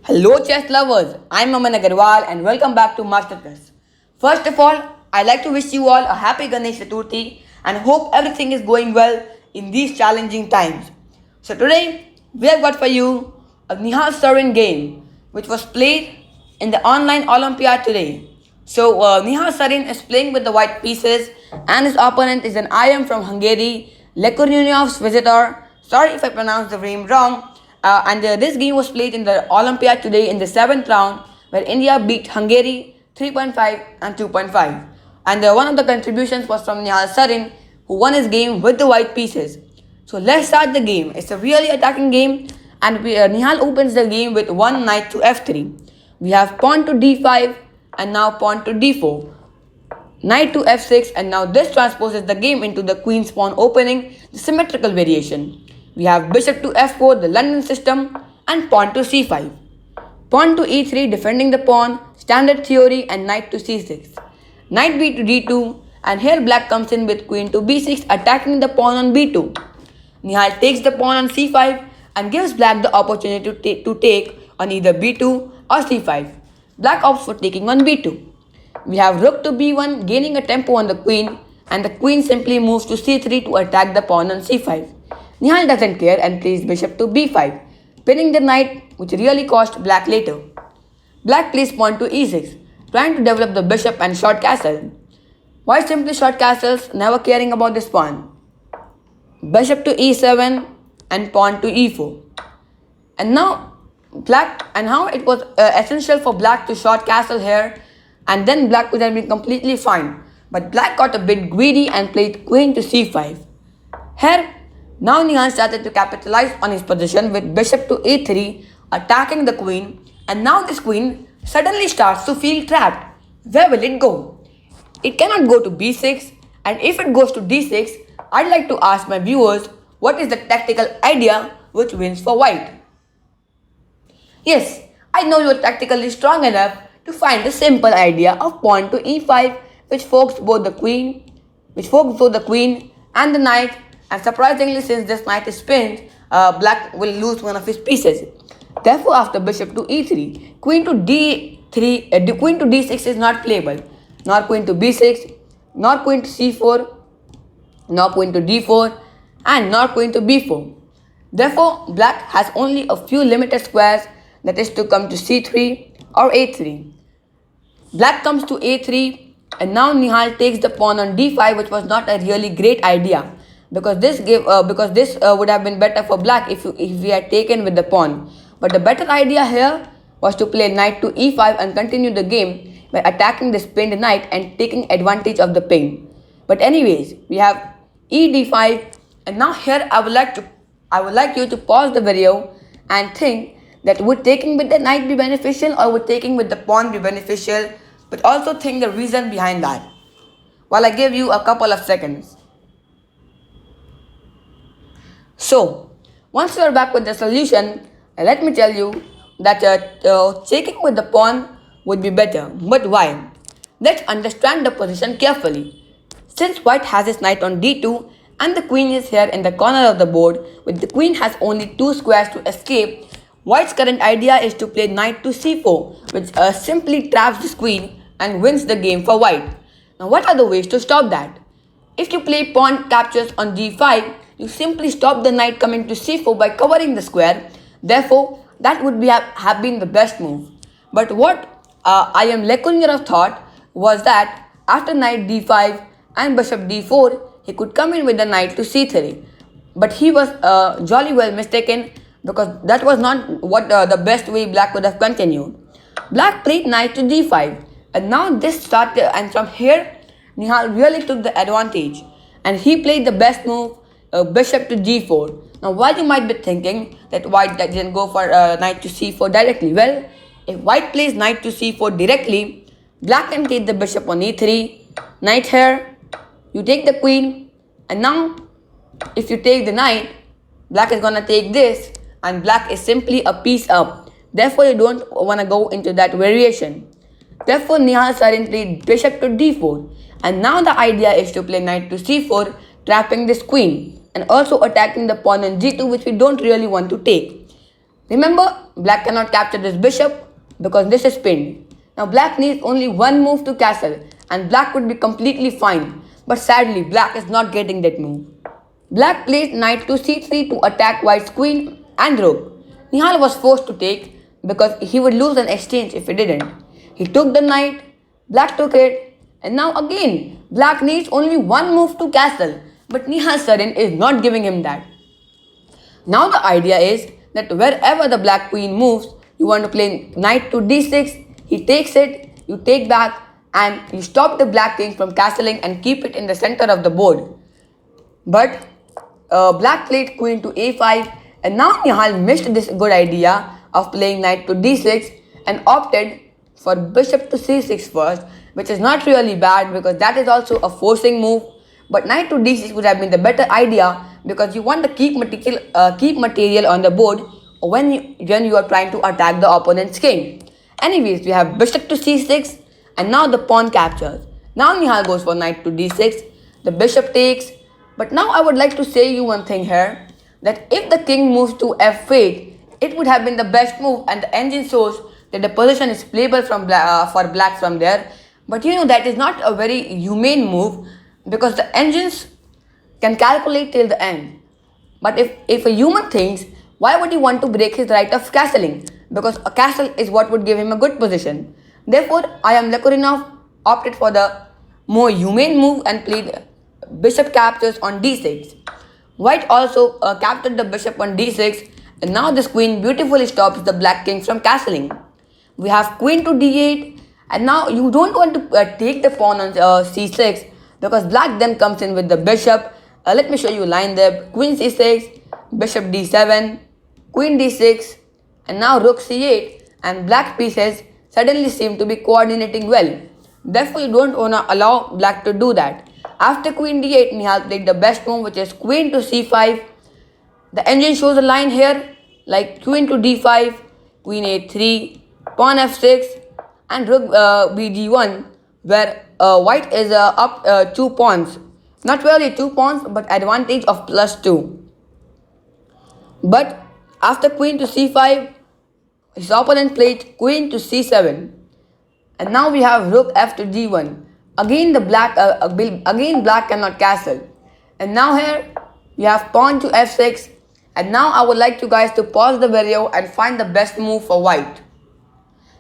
Hello chess lovers, I'm Aman Agarwal and welcome back to Masterclass. First of all, I'd like to wish you all a happy Ganesh Chaturthi and hope everything is going well in these challenging times. So today, we have got for you a Nihal Sarin game which was played in the online Olympiad today. So Nihal Sarin is playing with the white pieces and his opponent is an IM from Hungary, Lekorniov's visitor. Sorry if I pronounced the name wrong. This game was played in the Olympiad today in the 7th round where India beat Hungary 3.5 and 2.5. One of the contributions was from Nihal Sarin who won his game with the white pieces. So let's start the game. It's a really attacking game and Nihal opens the game with one knight to f3. We have pawn to d5 and now pawn to d4. Knight to f6 and now this transposes the game into the queen's pawn opening, the symmetrical variation. We have bishop to f4, the London system, and pawn to c5. Pawn to e3, defending the pawn, standard theory, and knight to c6. Knight b to d2, and here black comes in with queen to b6, attacking the pawn on b2. Nihal takes the pawn on c5 and gives black the opportunity to take on either b2 or c5. Black opts for taking on b2. We have rook to b1, gaining a tempo on the queen, and the queen simply moves to c3 to attack the pawn on c5. Nihal doesn't care and plays bishop to b5, pinning the knight, which really cost black later. Black plays pawn to e6, trying to develop the bishop and short castle. White simply short castles, never caring about this pawn. Bishop to e7 and pawn to e4. And now it was essential for black to short castle here, and then black would have been completely fine. But black got a bit greedy and played queen to c5. Here, now Nihal started to capitalize on his position with bishop to a3, attacking the queen, and now this queen suddenly starts to feel trapped. Where will it go? It cannot go to b6, and if it goes to d6, I'd like to ask my viewers what is the tactical idea which wins for white. Yes, I know you're tactically strong enough to find the simple idea of pawn to e5, which forks both the queen and the knight. And surprisingly, since this knight is pinned, black will lose one of his pieces. Therefore, after bishop to e3, queen to queen to d6 is not playable. Nor queen to b6, nor queen to c4, nor queen to d4, and nor queen to b4. Therefore, black has only a few limited squares, that is to come to c3 or a3. Black comes to a3, and now Nihal takes the pawn on d5, which was not a really great idea. Because this would have been better for black if we had taken with the pawn. But the better idea here was to play knight to e5 and continue the game by attacking this pinned knight and taking advantage of the pin. But anyways, we have e d5, and now here I would like you to pause the video and think that would taking with the knight be beneficial or would taking with the pawn be beneficial, but also think the reason behind that. While I give you a couple of seconds. So, once you are back with the solution, let me tell you that checking with the pawn would be better. But why? Let's understand the position carefully. Since white has his knight on d2 and the queen is here in the corner of the board, with the queen has only 2 squares to escape, white's current idea is to play knight to c4, which simply traps this queen and wins the game for white. Now what are the ways to stop that? If you play pawn captures on d5, you simply stop the knight coming to c4 by covering the square. Therefore, that would have been the best move. But what IM Lekorniov thought was that after knight d5 and bishop d4, he could come in with the knight to c3. But he was jolly well mistaken, because that was not what the best way black would have continued. Black played knight to d5, and now this started, and from here Nihal really took the advantage, and he played the best move, bishop to g4. Now while you might be thinking that white didn't go for knight to c4 directly, well, if white plays knight to c4 directly, black can take the bishop on e3, knight here, you take the queen, and now if you take the knight, black is gonna take this, and black is simply a piece up. Therefore, you don't want to go into that variation. Therefore, Nihal Sarin played bishop to d4, and now the idea is to play knight to c4, trapping this queen and also attacking the pawn on g2, which we don't really want to take. Remember, black cannot capture this bishop because this is pinned. Now black needs only one move to castle and black would be completely fine. But sadly, black is not getting that move. Black plays knight to c3 to attack white's queen and rook. Nihal was forced to take because he would lose an exchange if he didn't. He took the knight, black took it, and now again, black needs only one move to castle, but Nihal Sarin is not giving him that. Now the idea is that wherever the black queen moves, you want to play knight to d6, he takes it, you take back, and you stop the black king from castling and keep it in the center of the board. But black played queen to a5, and now Nihal missed this good idea of playing knight to d6 and opted for bishop to c6 first, which is not really bad because that is also a forcing move. But knight to d6 would have been the better idea because you want to keep material on the board when you are trying to attack the opponent's king. Anyways, we have bishop to c6 and now the pawn captures. Now Nihal goes for knight to d6, the bishop takes. But now I would like to say you one thing here, that if the king moves to f8, it would have been the best move and the engine shows that the position is playable for black from there. But you know that is not a very humane move because the engines can calculate till the end. But if a human thinks, why would he want to break his right of castling? Because a castle is what would give him a good position. Therefore, I am Lekorinov opted for the more humane move and played bishop captures on d6. White also captured the bishop on d6 and now this queen beautifully stops the black king from castling. We have queen to d8 and now you don't want to take the pawn on c6 because black then comes in with the bishop. Let me show you a line there. Queen c6, bishop d7, queen d6 and now rook c8 and black pieces suddenly seem to be coordinating well. Therefore, you don't want to allow black to do that. After queen d8, Nihal played the best move which is queen to c5. The engine shows a line here like queen to d5, queen a3, pawn f6 and rook bg1 where white is up 2 pawns. Not really 2 pawns but advantage of +2. But after queen to c5, his opponent played queen to c7. And now we have rook f to d1. Again black cannot castle. And now here we have pawn to f6. And now I would like you guys to pause the video and find the best move for white.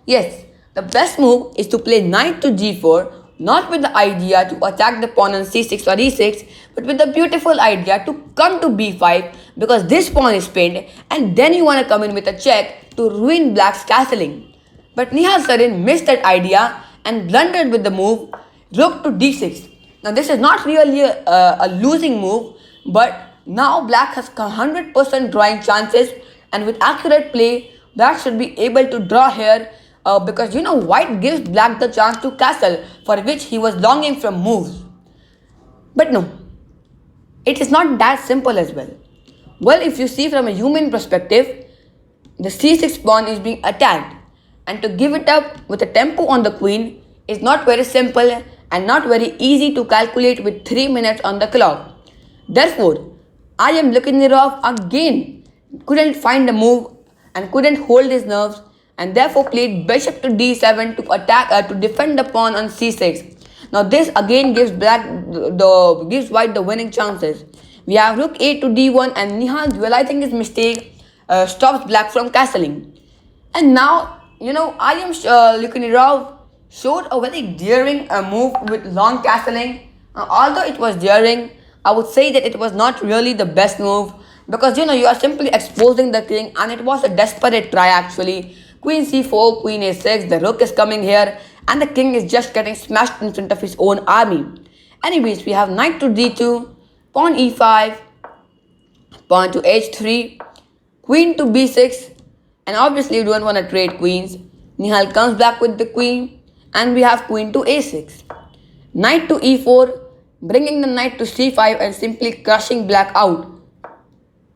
Yes, the best move is to play knight to g4, not with the idea to attack the pawn on c6 or e6, but with the beautiful idea to come to b5 because this pawn is pinned and then you want to come in with a check to ruin black's castling. But Nihal Sarin missed that idea and blundered with the move rook to d6. Now this is not really a losing move, but now black has 100% drawing chances and with accurate play, black should be able to draw here because you know white gives black the chance to castle for which he was longing from moves. But no, it is not that simple as well. Well, if you see from a human perspective, the c6 pawn is being attacked and to give it up with a tempo on the queen is not very simple and not very easy to calculate with 3 minutes on the clock. Therefore, I am Lekorinov again couldn't find a move and couldn't hold his nerves and therefore played bishop to d7 to attack to defend the pawn on c6. Now this again gives white the winning chances. We have rook a to d1 and Nihal's dualizing his mistake stops black from castling. And now you know I am Lekorinov showed a very daring move with long castling. Although it was daring, I would say that it was not really the best move because you know you are simply exposing the king and it was a desperate try actually. Queen c4, queen a6, the rook is coming here and the king is just getting smashed in front of his own army. Anyways, we have knight to d2, pawn e5, pawn to h3, queen to b6 and obviously you don't want to trade queens. Nihal comes back with the queen and we have queen to a6. Knight to e4, bringing the knight to c5 and simply crushing black out.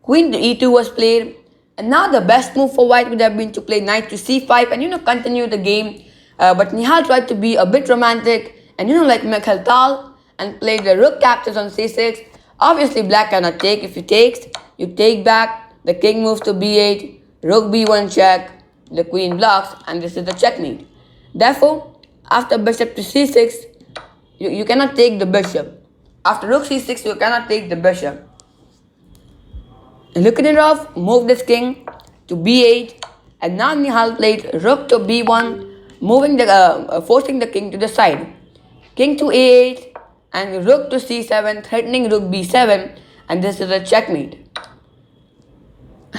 Queen to e2 was played and now the best move for white would have been to play knight to c5 and you know continue the game. But Nihal tried to be a bit romantic and you know like Mikhail Tal and played the rook captures on c6. Obviously black cannot take. If he takes, you take back, the king moves to b8, rook b1 check, the queen blocks, and this is the checkmate. Therefore, after bishop to c6, you cannot take the bishop. After rook c6, you cannot take the bishop. Lukyanov moved his king to b8, and now Nihal played rook to b1, forcing the king to the side. King to a8, and rook to c7, threatening rook b7, and this is a checkmate.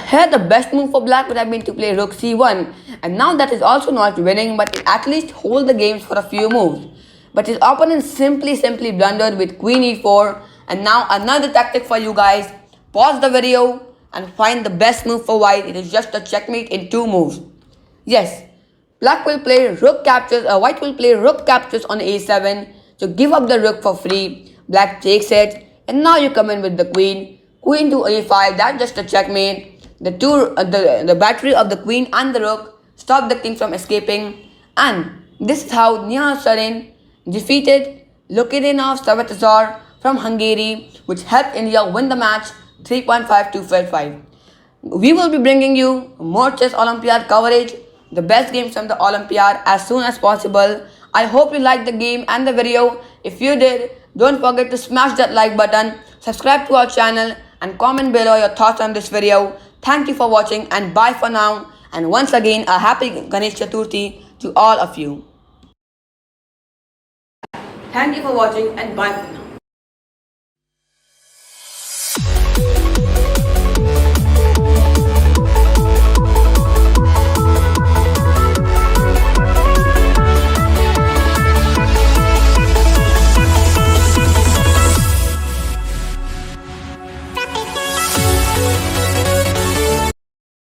Here the best move for black would have been to play rook c1, and now that is also not winning, but it at least hold the games for a few moves. But his opponent simply blundered with queen e4, and now another tactic for you guys. Pause the video and find the best move for white. It is just a checkmate in 2 moves. Yes, white will play rook captures on a7 to give up the rook for free. Black takes it, and now you come in with the queen to a5. That's just a checkmate. The battery of the queen and the rook stop the king from escaping, and this is how Nihal Sarin defeated Lukyanov Savatozar from Hungary, which helped India win the match 3.5245. We will be bringing you more chess Olympiad coverage, the best games from the Olympiad as soon as possible. I hope you liked the game and the video. If you did, don't forget to smash that like button, subscribe to our channel, and comment below your thoughts on this video. Thank you for watching, and bye for now. And once again, a happy Ganesh Chaturthi to all of you. Thank you for watching, and bye for now.